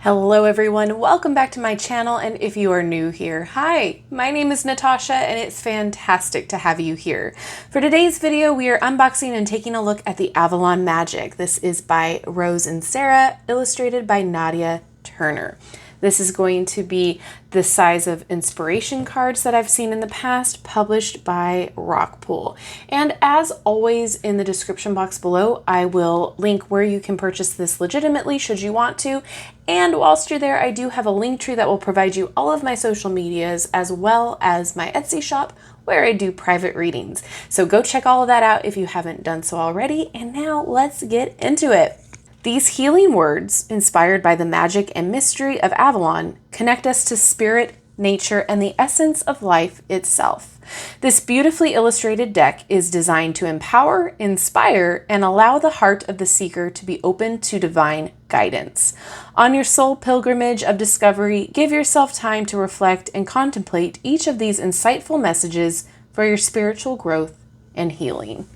Hello everyone, welcome back to my channel, and if you are new here, hi, my name is Natasha and it's fantastic to have you here. For today's video, we are unboxing and taking a look at the Avalon Magic. This is by Rose Inserra, illustrated by Nadia Turner. This is going to be the size of inspiration cards that I've seen in the past, published by Rockpool. And as always, in the description box below, I will link where you can purchase this legitimately should you want to. And whilst you're there, I do have a link tree that will provide you all of my social medias as well as my Etsy shop where I do private readings. So go check all of that out if you haven't done so already. And now let's get into it. These healing words, inspired by the magic and mystery of Avalon, connect us to spirit, nature, and the essence of life itself. This beautifully illustrated deck is designed to empower, inspire, and allow the heart of the seeker to be open to divine guidance. On your soul pilgrimage of discovery, give yourself time to reflect and contemplate each of these insightful messages for your spiritual growth and healing.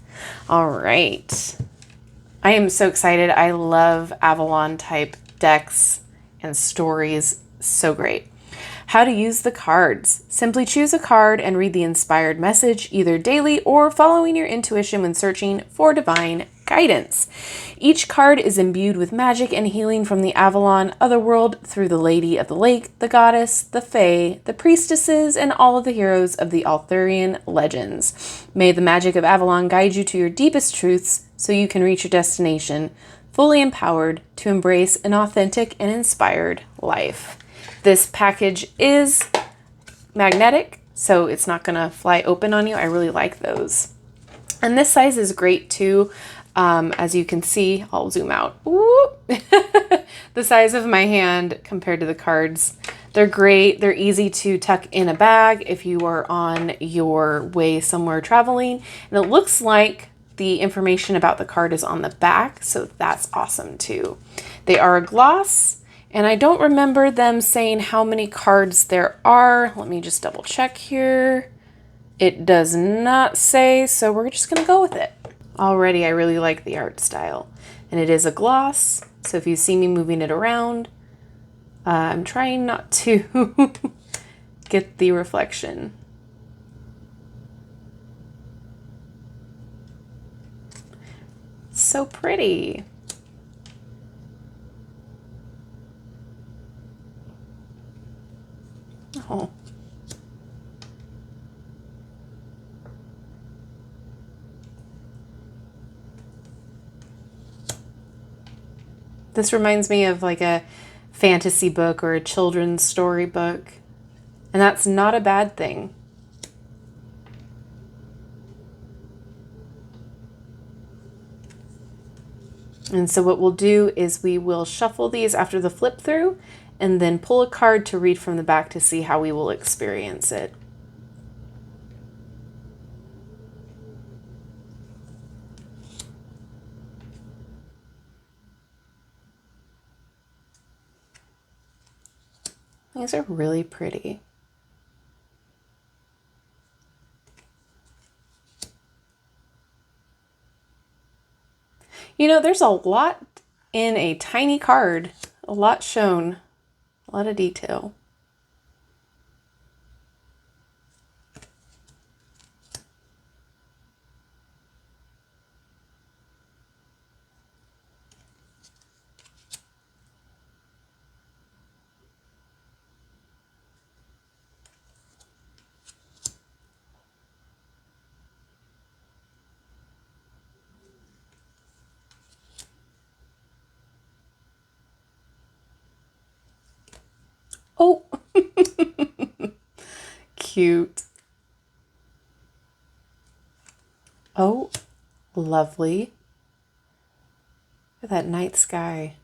All right. I am so excited. I love Avalon type decks and stories. So great. How to use the cards. Simply choose a card and read the inspired message either daily or following your intuition when searching for divine guidance. Each card is imbued with magic and healing from the Avalon otherworld through the Lady of the Lake, the Goddess, the Fae, the Priestesses, and all of the heroes of the Arthurian legends. May the magic of Avalon guide you to your deepest truths so you can reach your destination, fully empowered to embrace an authentic and inspired life. This package is magnetic, so it's not going to fly open on you. I really like those. And this size is great too. As you can see, I'll zoom out. The size of my hand compared to the cards. They're great. They're easy to tuck in a bag if you are on your way somewhere traveling. And it looks like the information about the card is on the back, so that's awesome too. They are a gloss, and I don't remember them saying how many cards there are. Let me just double check here. It does not say, so we're just gonna go with it. Already, I really like the art style. And it is a gloss, so if you see me moving it around, I'm trying not to get the reflection. So pretty. Oh. This reminds me of like a fantasy book or a children's story book, and that's not a bad thing. And so what we'll do is we will shuffle these after the flip through and then pull a card to read from the back to see how we will experience it. These are really pretty. You know, there's a lot in a tiny card, a lot shown, a lot of detail. Oh, cute. Oh, lovely. Look at that night sky.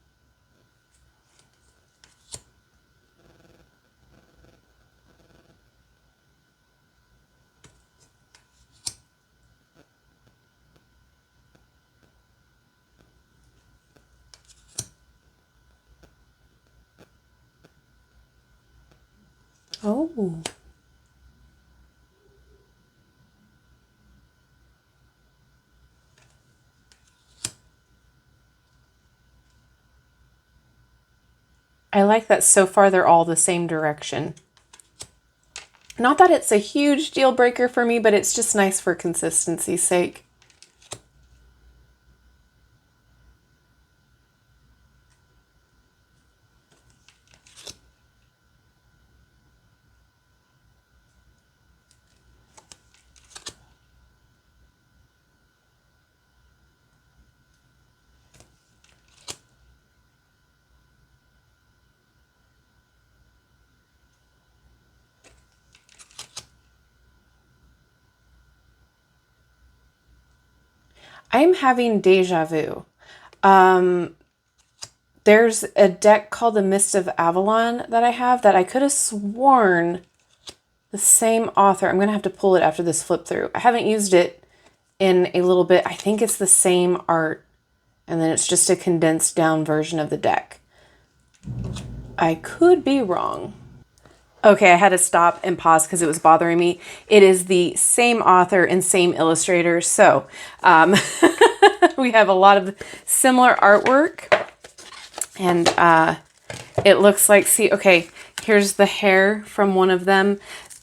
Oh. I like that so far they're all the same direction. Not that it's a huge deal breaker for me, but it's just nice for consistency's sake. I'm having deja vu. There's a deck called the Mist of Avalon that I have that I could have sworn the same author. I'm going to have to pull it after this flip through. I haven't used it in a little bit. I think it's the same art, and then it's just a condensed down version of the deck. I could be wrong. Okay, I had to stop and pause because it was bothering me. It is the same author and same illustrator, so we have a lot of similar artwork. And it looks like, see, okay, here's the hair from one of them.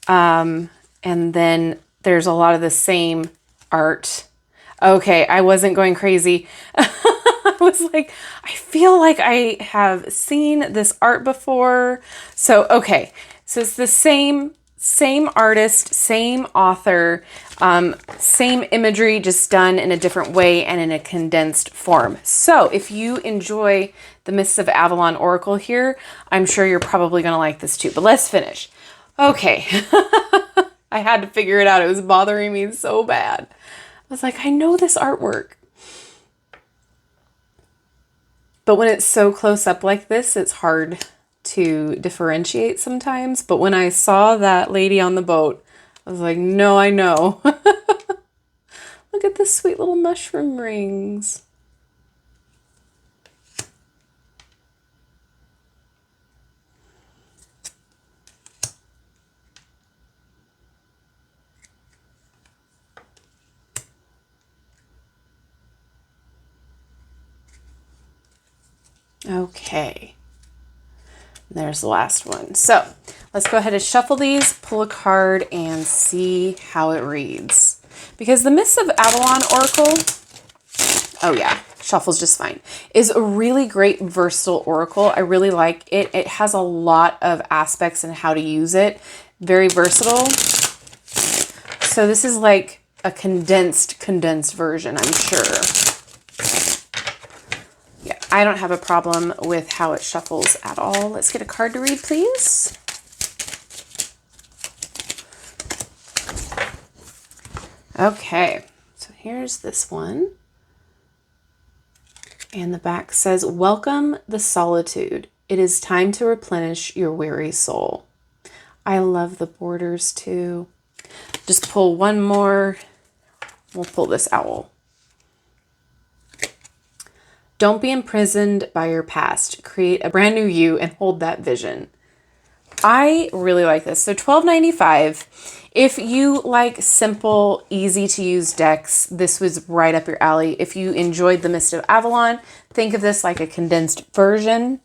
And then there's a lot of the same art. Okay, I wasn't going crazy. I was like, I feel like I have seen this art before. So, okay. So it's the same artist, same author, same imagery, just done in a different way and in a condensed form. So if you enjoy the Mists of Avalon Oracle here, I'm sure you're probably going to like this too. But let's finish. Okay. I had to figure it out. It was bothering me so bad. I was like, I know this artwork. But when it's so close up like this, it's hard to differentiate sometimes. But when I saw that lady on the boat, I was like, no, I know. Look at the sweet little mushroom rings. Okay. There's the last one. So let's go ahead and shuffle these, pull a card, and see how it reads. Because the Mists of Avalon Oracle, oh yeah, shuffles just fine, is a really great versatile oracle. I really like it. It has a lot of aspects and how to use it. Very versatile. So this is like a condensed version, I'm sure. I don't have a problem with how it shuffles at all. Let's get a card to read, please. Okay, so here's this one. And the back says, welcome the solitude. It is time to replenish your weary soul. I love the borders too. Just pull one more. We'll pull this owl. Don't be imprisoned by your past. Create a brand new you and hold that vision. I really like this. So $12.95. If you like simple, easy to use decks, this was right up your alley. If you enjoyed the Mist of Avalon, think of this like a condensed version.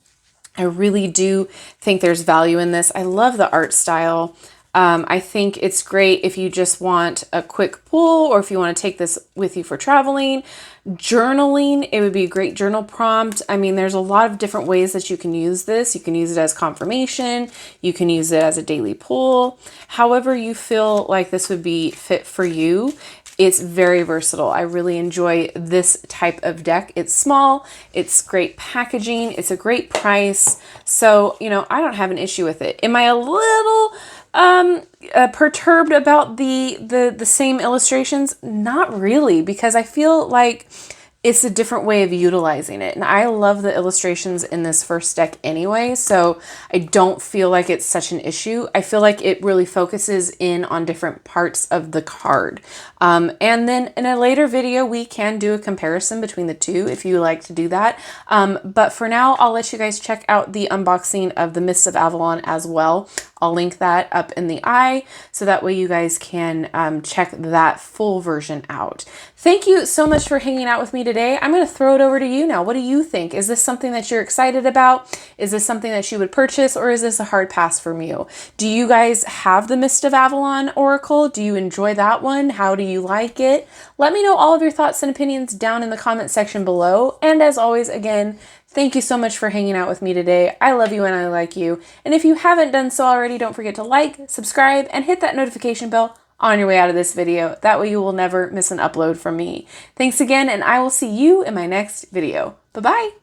I really do think there's value in this. I love the art style. I think it's great if you just want a quick pull, or if you want to take this with you for traveling. Journaling, it would be a great journal prompt. I mean, there's a lot of different ways that you can use this. You can use it as confirmation. You can use it as a daily pull. However you feel like this would be fit for you. It's very versatile. I really enjoy this type of deck. It's small, it's great packaging, it's a great price. So, you know, I don't have an issue with it. Am I a little perturbed about the same illustrations? Not really, because I feel like it's a different way of utilizing it. And I love the illustrations in this first deck anyway, so I don't feel like it's such an issue. I feel like it really focuses in on different parts of the card. And then in a later video, we can do a comparison between the two if you like to do that. But for now, I'll let you guys check out the unboxing of the Mists of Avalon as well. I'll link that up in the eye so that way you guys can check that full version out. Thank you so much for hanging out with me today. I'm going to throw it over to you now. What do you think? Is this something that you're excited about? Is this something that you would purchase, or is this a hard pass from you? Do you guys have the Mist of Avalon Oracle? Do you enjoy that one? How do you like it? Let me know all of your thoughts and opinions down in the comment section below. And as always, again, thank you so much for hanging out with me today. I love you and I like you. And if you haven't done so already, don't forget to like, subscribe, and hit that notification bell on your way out of this video. That way you will never miss an upload from me. Thanks again, and I will see you in my next video. Bye-bye.